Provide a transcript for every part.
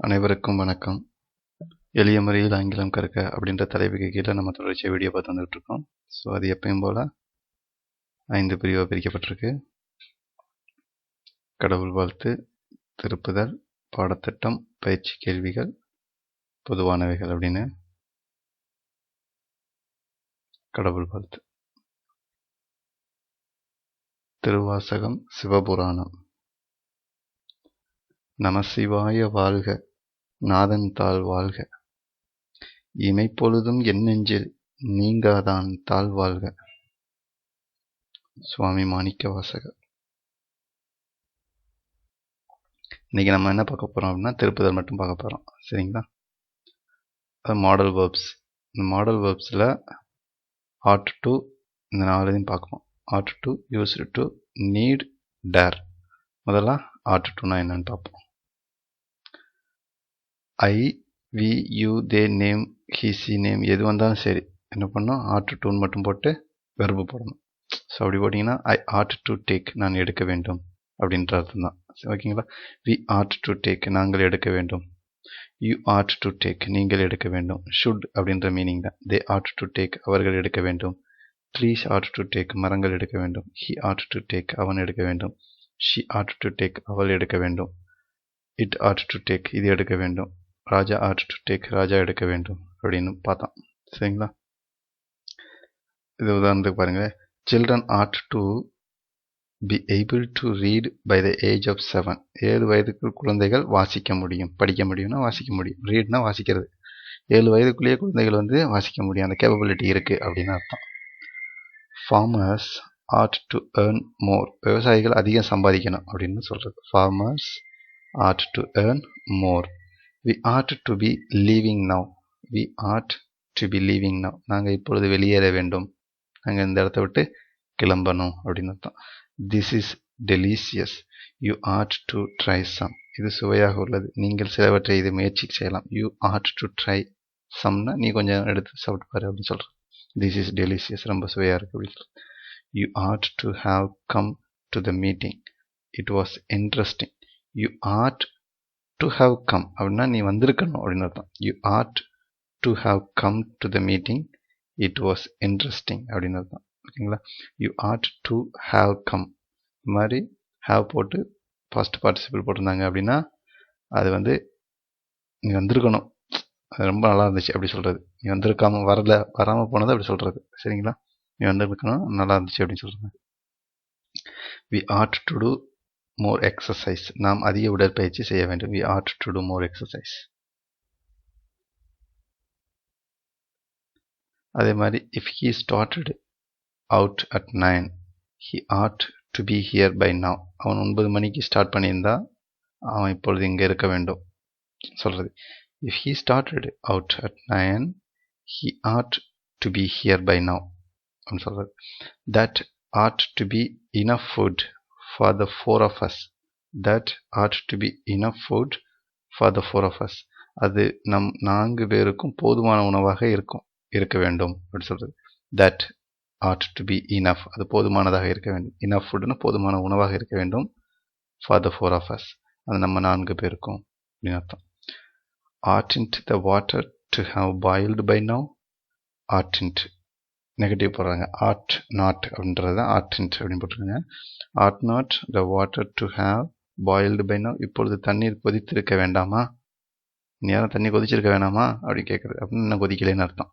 அனைவருக்கும் வணக்கம். எளிய முறையில் ஆங்கிலம் கற்க அப்படின்ற தலைப்புக்கு கீழே நம்ம தொடர்ச்சியாக வீடியோ பார்த்து வந்துட்டு இருக்கோம். ஸோ அது எப்பயும் போல 5 பிரிவாக பிரிக்கப்பட்டிருக்கு. கடவுள் வாழ்த்து, திருப்புதல், பாடத்திட்டம், பயிற்சி கேள்விகள், பொதுவானவைகள் அப்படின்னு. கடவுள் வாழ்த்து. திருவாசகம், சிவபுராணம். நமசிவாய வாழ்க, நாதன் தாள் வாழ்க, இமைப்பொழுதும் என் நெஞ்சில் நீங்காதான் தாழ் வாழ்க. சுவாமி மாணிக்க வாசகர். இன்னைக்கு நம்ம என்ன பார்க்க போறோம் அப்படின்னா திருப்புதல் மட்டும் பார்க்க போறோம். சரிங்களா? அது மாடல் வேர்ப்ஸ். இந்த மாடல் வேர்ப்ஸில் ought to இந்த 4 இதையும் பார்க்கணும். ought to, used to, need, dare. முதல்ல ought to னா என்னன்னு பார்ப்போம். I, we, you, they, name, he, she, name எது வந்தாலும் சரி என்ன பண்ணணும், ought to மட்டும் போட்டு வெர்பு போடணும். ஸோ அப்படி போட்டிங்கன்னா ஐ ought to take, நான் எடுக்க வேண்டும் அப்படின்ற அர்த்தம் தான். ஓகேங்களா? we ought to take, நாங்கள் எடுக்க வேண்டும். you ought to take, நீங்கள் எடுக்க வேண்டும். should அப்படின்ற மீனிங் தான். they ought to take, அவர்கள் எடுக்க வேண்டும். trees ought to take, மரங்கள் எடுக்க வேண்டும். he ought to take, அவன் எடுக்க வேண்டும். she ought to take, அவள் எடுக்க வேண்டும். it ought to take, இது எடுக்க வேண்டும். ராஜா ought to take, ராஜா எடுக்க வேண்டும் அப்படின்னு பார்த்தோம். சரிங்களா? இது உதாரணத்துக்கு பாருங்க. children ought to be able to read by the age of 7. 7 வயதுக்கு குழந்தைகள் வாசிக்க முடியும். படிக்க முடியும்னா வாசிக்க முடியும். ரீட்னா வாசிக்கிறது. 7 வயதுக்குள்ளேயே குழந்தைகள் வாசிக்க முடியும். அந்த கேப்பபிலிட்டி இருக்கு அப்படின்னு அர்த்தம். farmers ought to earn more. விவசாயிகள் அதிகம் சம்பாதிக்கணும் அப்படின்னு சொல்றது. farmers ought to earn more. we ought to be leaving now. we ought to be leaving now. நாங்கள் இப்பொழுது வெளியேற வேண்டும். நாங்கள் இந்த இடத்த விட்டு கிளம்பணும் அப்படின்னு அர்த்தம். this is delicious. you ought to try some. இது சுவையாக உள்ளது. நீங்கள் சிலவற்றை இது முயற்சி செய்யலாம். you ought to try someனா நீ கொஞ்சம் எடுத்து சாப்பிட்டு பாரு அப்படின்னு சொல்கிறேன். this is delicious, ரொம்ப சுவையாக இருக்கு அப்படின்னு சொல்கிறேன். you ought to have come to the meeting. it was interesting. you ought to have come அப்படின்னா நீ வந்திருக்கணும் அப்படின்னு அர்த்தம். you ought to have come to the meeting. it was interesting அப்படின்னு அர்த்தம். ஓகேங்களா? you ought to have come. இது மாதிரி have போட்டு ஃபர்ஸ்ட் பார்ட்டிசிபிள் போட்டிருந்தாங்க அப்படின்னா அது நீ வந்திருக்கணும், அது ரொம்ப நல்லா இருந்துச்சு அப்படி சொல்கிறது. நீ வந்திருக்காம வராமல் போனது அப்படி சொல்கிறது. சரிங்களா? நீ வந்திருக்கணும், நல்லா இருந்துச்சு அப்படின்னு சொல்கிறது. we ought to do more exercise. நாம் அதிக உடற்பயிற்சி செய்ய வேண்டும். we ought to do more exercise. அதே மாதிரி if he started out at 9, he ought to be here by now. அவன் 9 மணிக்கு ஸ்டார்ட் பண்ணியிருந்தா அவன் இப்பொழுது இங்கே இருக்க வேண்டும் சொல்கிறது. if he started out at 9, he ought to be here by now அப்படின்னு சொல்கிறது. that ought to be enough food for the 4 of us. that ought to be enough food for the 4 of us. அது நம் 4 பேருக்கும் போதுமான உணவாக இருக்க வேண்டும் அப்படின்னு சொல்கிறது. that ought to be enough, அது போதுமானதாக இருக்க வேண்டும். enough foodனா போதுமான உணவாக இருக்க வேண்டும். for the 4 of us, அது நம்ம 4 பேருக்கும் அப்படின்னு அர்த்தம். oughtn't the water to have boiled by now. oughtn't negative போடுறாங்க. ought not அப்படின்றது oughtn't அப்படின்னு போட்டுருங்க. ought not the water to have boiled by now. இப்பொழுது தண்ணீர் கொதித்திருக்க வேண்டாமா, நேரம் தண்ணி கொதிச்சிருக்க வேணாமா அப்படி கேட்குறது. அப்படின்னு இன்னும் கொதிக்கலைன்னு அர்த்தம்.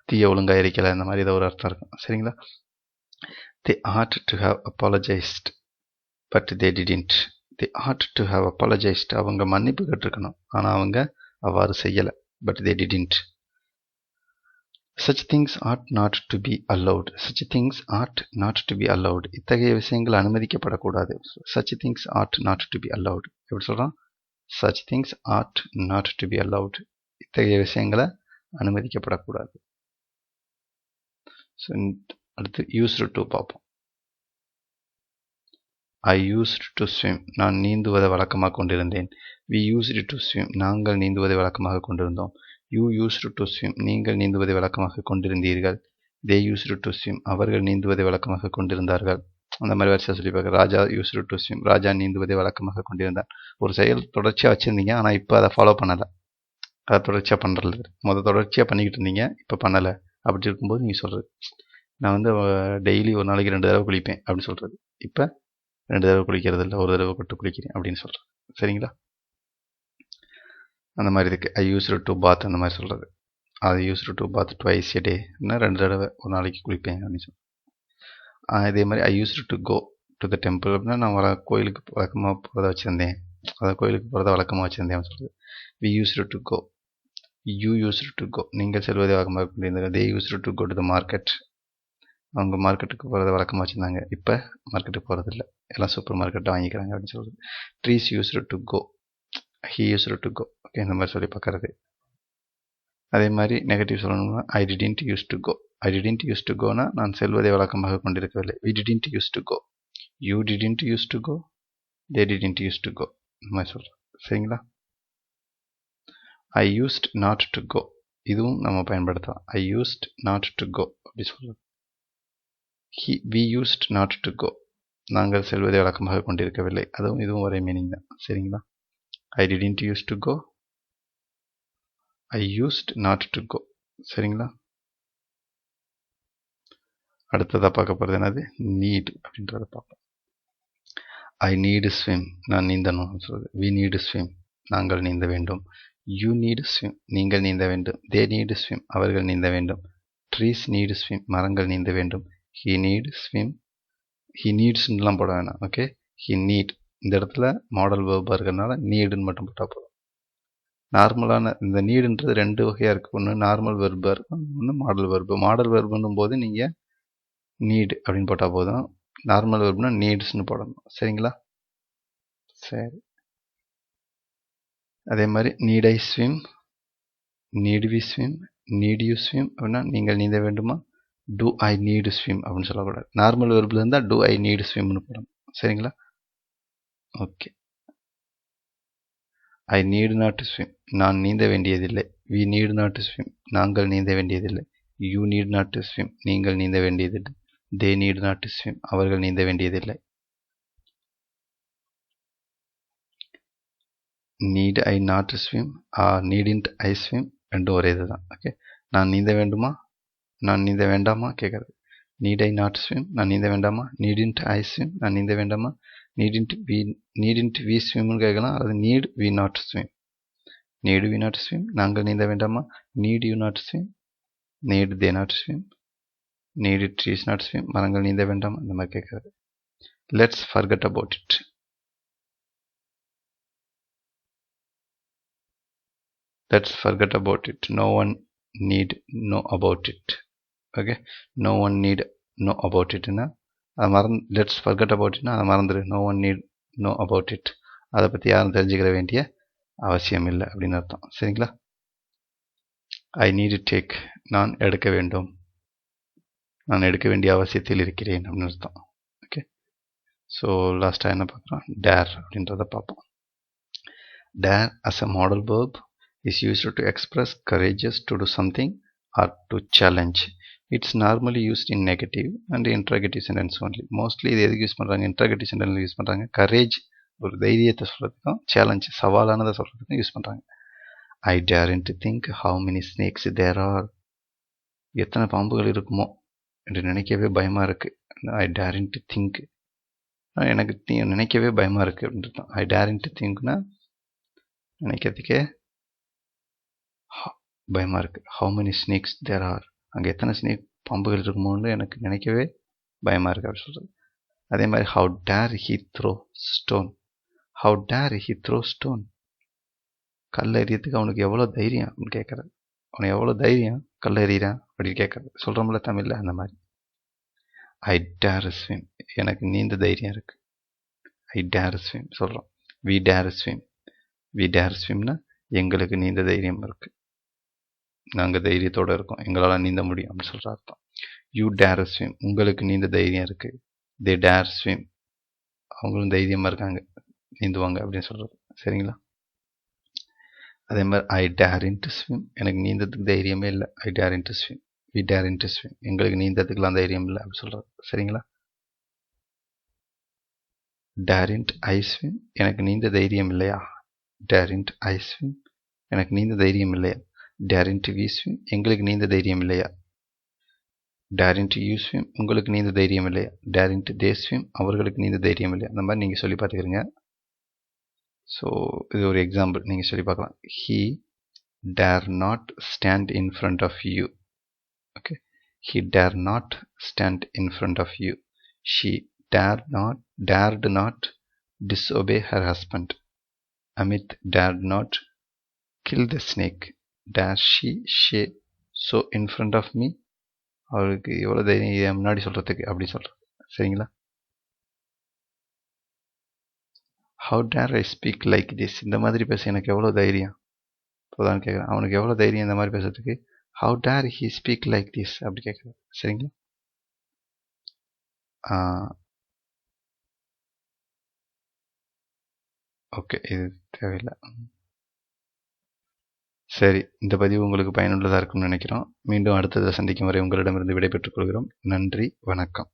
தீய ஒழுங்கா எரிக்கலை, இந்த மாதிரி ஏதோ ஒரு அர்த்தம் இருக்கும். சரிங்களா? they ought to have apologized but they didn't. they ought to have apologized. அவங்க மன்னிப்பு கேட்டிருக்கணும், ஆனால் அவங்க அவ்வாறு செய்யலை. but they didn't. such things ought not to be allowed. such things ought not to be allowed. இத்தகைய விஷயங்கள் அனுமதிக்கப்படக்கூடாது. such things ought not to be allowed. எப்படி சொல்கிறோம்? such things ought not to be allowed. இத்தகைய விஷயங்களை அனுமதிக்கப்படக்கூடாது. So அடுத்து used to பார்ப்போம். I used to swim. நான் நீந்துவதை வழக்கமாக கொண்டிருந்தேன். we used to swim. நாங்கள் நீந்துவதை வழக்கமாக கொண்டிருந்தோம். you used to swim. நீங்கள் நீந்துவதை வழக்கமாக கொண்டிருந்தீர்கள். they used to swim. அவர்கள் நீந்துவதை வழக்கமாக கொண்டிருந்தார்கள். அந்த மாதிரி வரிசையாக சொல்லி பார்க்க. ராஜா யூஸ்டு டு ஸ்விம், ராஜா நீந்துவதை வழக்கமாக கொண்டிருந்தார். ஒரு செயல் தொடர்ச்சியாக வச்சுருந்தீங்க, ஆனால் இப்போ அதை ஃபாலோ பண்ணலை, அதை தொடர்ச்சியாக பண்ணுறது. தொடர்ச்சியாக பண்ணிக்கிட்டு இருந்தீங்க, இப்போ பண்ணலை. அப்படி இருக்கும்போது நீங்கள் சொல்கிறது, நான் வந்து டெய்லி ஒரு நாளைக்கு 2 தடவை குளிப்பேன் அப்படின்னு சொல்கிறது. இப்போ 2 தடவை குளிக்கிறது இல்லை, ஒரு தடவை மட்டும் குளிக்கிறேன் அப்படின்னு சொல்கிறது. சரிங்களா? அந்த மாதிரி இருக்குது. ஐ யூஸ்டு டு பாத் அந்த மாதிரி சொல்கிறது. ஐ யூஸ்டு டு பாத் ட்வைஸ் எ டே, இன்னும் 2 தடவை ஒரு நாளைக்கு குளிப்பேன் அப்படின்னு சொல்கிறேன். இதே மாதிரி I used to go to the temple அப்படின்னா நான் கோயிலுக்கு வழக்கமாக போகிறத வச்சுருந்தேன், அதை கோயிலுக்கு போகிறத வழக்கமாக வச்சுருந்தேன் சொல்கிறது. We used to go, you used to go, நீங்கள் செல்வதை வழக்கமாக கொண்டிருந்தாங்க. They used to go to the market, அவங்க மார்க்கெட்டுக்கு போகிறத வழக்கமாக வச்சுருந்தாங்க, இப்போ மார்க்கெட்டுக்கு போகிறதில்ல, எல்லாம் சூப்பர் மார்க்கெட்டை வாங்கிக்கிறாங்க அப்படின்னு சொல்கிறது. Trees used to go, he used to go. Okay, இந்த மாதிரி சொல்லி பார்க்குறது. அதே மாதிரி நெகட்டிவ் சொல்லணும்னா I didn't use to go. I didn't use to கோனா நான் செல்வதை வழக்கமாக கொண்டிருக்கவில்லை. We didn't use to go, you didn't use to go, they didn't use to go, இந்த மாதிரி சொல்கிறோம். சரிங்களா? I used not to go, இதுவும் நம்ம பயன்படுத்தலாம். I used not to go அப்படி சொல்கிறது. வி யூஸ்ட் நாட் டு கோ, நாங்கள் செல்வதை வழக்கமாக கொண்டிருக்கவில்லை, அதுவும் இதுவும் ஒரே மீனிங் தான். சரிங்களா? I didn't use to go, I used not to go. சரிங்களா? அடுத்ததாக பார்க்க போகிறது என்னது, நீட் அப்படின்றத பார்ப்போம். ஐ நீடு ஸ்விம், நான் நீந்தணும் சொல்கிறது. வி நீடு ஸ்விம், நாங்கள் நீந்த வேண்டும். யூ நீடு ஸ்விம், நீங்கள் நீந்த வேண்டும். தே நீடு ஸ்விம், அவர்கள் நீந்த வேண்டும். ட்ரீஸ் நீடு ஸ்விம், மரங்கள் நீந்த வேண்டும். ஹி நீடு ஸ்விம், ஹி நீட்ஸ்லாம் போட வேணாம். ஓகே, ஹி நீட் இந்த இடத்துல மாடல் வேர்பாக இருக்கிறதுனால நீடுன்னு மட்டும் போட்டால் போதும். நார்மலான இந்த நீடுன்றது 2 வகையாக இருக்குது. ஒன்று நார்மல் வெர்பாக இருக்கும், ஒன்று மாடல் வெர்பு. மாடல் வெர்புன்னும் போது நீங்கள் நீட் அப்படின்னு போட்டால் போதும், நார்மல் வெர்ப்னா நீட்ஸ்னு போடணும். சரிங்களா? சரி. அதே மாதிரி need I swim, need we swim, need you swim அப்படின்னா நீங்கள் நீந்த வேண்டுமா. டூ ஐ நீடு ஸ்விம் அப்படின்னு சொல்லக்கூடாது. நார்மல் வெர்பில் இருந்தால் டூ ஐ நீடு ஸ்விம்னு போடணும். சரிங்களா? Okay. I need not swim, நான் நீந்த வேண்டியதில்லை. வி நீடு நாட் ஸ்விம், நாங்கள் நீந்த வேண்டியதில்லை. யூ நீடு நாட் ஸ்விம், நீங்கள் நீந்த வேண்டியதில்லை. தே நீடு நாட் ஸ்விம், அவர்கள் நீந்த வேண்டியதில்லை. Need I not swim, needn't I swim, ரெண்டும் ஒரே இது தான். ஓகே, நான் நீந்த வேண்டுமா, நான் நீந்த வேண்டாமா கேட்குறது. நீட் ஐ நாட் ஸ்விம், நான் நீந்த வேண்டாமா. நீடின்ட் ஐ ஸ்விம், நான் நீந்த வேண்டாமா. நீடின்ட் வி ஸ்விம்னு கேட்கலாம், அது need we not swim. Need we not swim, நாங்கள் நீந்த வேண்டாமா. Need you not swim, need they not swim, need trees not swim, மரங்கள் நீந்த வேண்டாமா, இந்த மாதிரி கேட்குறது. Let's forget about it. Let's forget about it. No one need know about it. Okay, no one need know about it னா let's forget about it னா அதை மறந்துடு. No one need know about it, அதை பற்றி யாரும் தெரிஞ்சுக்கிற வேண்டிய அவசியம் இல்லை அப்படின்னு அர்த்தம். சரிங்களா? I need to take, நான் எடுக்க வேண்டும், நான் எடுக்க வேண்டிய அவசியத்தில் இருக்கிறேன் அப்படின்னு அர்த்தம். ஓகே, ஸோ லாஸ்ட்டாக என்ன பார்க்குறோம், டேர் அப்படின்றத பார்ப்போம். Dare as a model verb is used to express courageous to do something or to challenge. It's normally used in negative and interrogative sentence only. Mostly இது எதுக்கு யூஸ் பண்ணுறாங்க, interrogative sentence யூஸ் பண்ணுறாங்க. Courage ஒரு தைரியத்தை சொல்கிறதுக்கும், challenge சவாலானதை சொல்கிறதுக்கும் use பண்ணுறாங்க. I daren't think how many snakes there are. எத்தனை பாம்புகள் இருக்குமோ என்று நினைக்கவே பயமாக இருக்குது. I daren't think, எனக்கு நினைக்கவே பயமாக இருக்குது அப்படின்றது தான். I daren't thinkனா நினைக்கிறதுக்கே பயமாக இருக்குது. How many snakes there are, அங்கே எத்தனை ஸ்னேக் பாம்புகள் இருக்குமோன்னு எனக்கு நினைக்கவே பயமாக இருக்குது அப்படின்னு சொல்கிறது. அதே மாதிரி how dare he throw stone, how dare he throw stone, கல் எறியத்துக்கு அவனுக்கு எவ்வளோ தைரியம் அப்படின்னு கேட்குறது. அவனுக்கு எவ்வளோ தைரியம் கல் எறிகிறான் அப்படின்னு கேட்குறது. சொல்கிறோம்ல தமிழில், அந்த மாதிரி. ஐ டேர் ஸ்விம், எனக்கு நீந்த தைரியம் இருக்குது. ஐ டேர் ஸ்விம் சொல்கிறோம். We dare swim, we dare ஸ்விம்னா எங்களுக்கு நீந்த தைரியம் இருக்குது, நாங்கள் தைரியத்தோடு இருக்கோம், எங்களால் நீந்த முடியும் அப்படின்னு சொல்கிற அர்த்தம். யூ டேர் ஸ்விம், உங்களுக்கு நீந்த தைரியம் இருக்குது. தே டேர் ஸ்விம், அவங்களும் தைரியமாக இருக்காங்க, நீந்துவாங்க அப்படின்னு சொல்கிறது. சரிங்களா? அதே மாதிரி ஐ டேரின்ட் ஸ்விம், எனக்கு நீந்ததுக்கு தைரியமே இல்லை. ஐ டேரின்ட் ஸ்விம், வி டேரின்ட் ஸ்விம், எங்களுக்கு நீந்ததுக்கெலாம் தைரியம் இல்லை அப்படின்னு சொல்கிறது. சரிங்களா? டேரின்ட் ஐ ஸ்விம், எனக்கு நீந்த தைரியம் இல்லையா? டேரின்ட் ஐ ஸ்விம், எனக்கு நீந்த தைரியம் இல்லையா? டேரின்ட் வி ஸ்விம், எங்களுக்கு நீந்த தைரியம் இல்லையா? டேரின்ட் யூ ஸ்விம், உங்களுக்கு நீந்த தைரியம் இல்லையா? டேரின்ட் தே ஸ்விம், அவர்களுக்கு நீந்த தைரியம் இல்லையா? அந்த மாதிரி நீங்கள் சொல்லி பார்த்துக்கிறீங்க. ஸோ இது ஒரு எக்ஸாம்பிள், நீங்கள் சொல்லி பார்க்கலாம். He dare not stand in front of you. Okay, he dare not stand in front of you. She dared not disobey her husband. Amit dared not kill the snake. Dare she so in front of me? அவருக்கு எவ்வளோ தைரியம் முன்னாடி சொல்கிறதுக்கு அப்படி சொல்கிறது. சரிங்களா? How dare I speak like this? இந்த மாதிரி பேச எனக்கு எவ்வளோ தைரியம் இப்போதான் கேட்குறேன். அவனுக்கு எவ்வளோ தைரியம் இந்த மாதிரி பேசுறதுக்கு? How dare he speak like this? அப்படி கேட்குறேன். சரிங்களா? ஓகே, இது தேவையில்லை. சரி, இந்த பதிவு உங்களுக்கு பயனுள்ளதாக இருக்கும்னு நினைக்கிறோம். மீண்டும் அடுத்ததை சந்திக்கும் வரை உங்களிடமிருந்து விடைபெற்றுக் கொள்கிறோம். நன்றி, வணக்கம்.